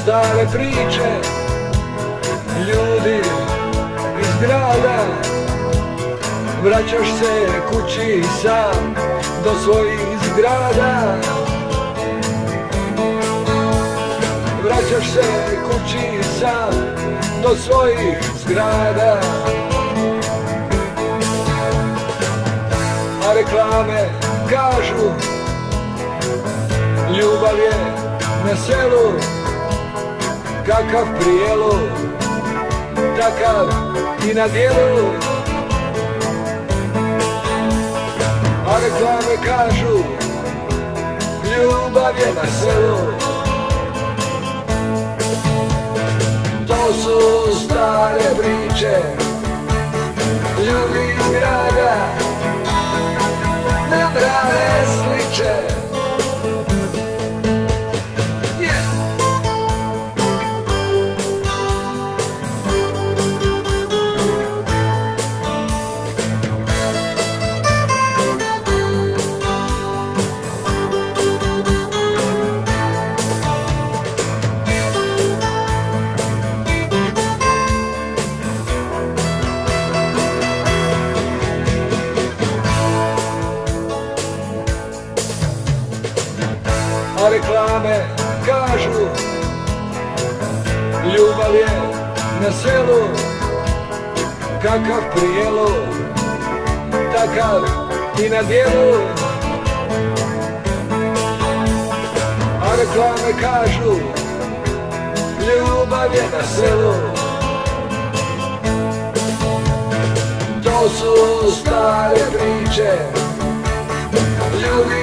stare priče, ljudi iz grada. Vraćaš se kući sam do svojih zgrada. Vraćaš se kući sam do svojih zgrada. A reklame kažu ljubav je na selu, kakav prijelu, takav i na djelu. A reklame kažu ljubav je na selu. To su stare priče, ljudi iz grada nam rade sliče. A reklame kažu ljubav je na selu, kakav prijelu, takav i na djelu. A reklame kažu ljubav je na selu. To su stare priče, ljudi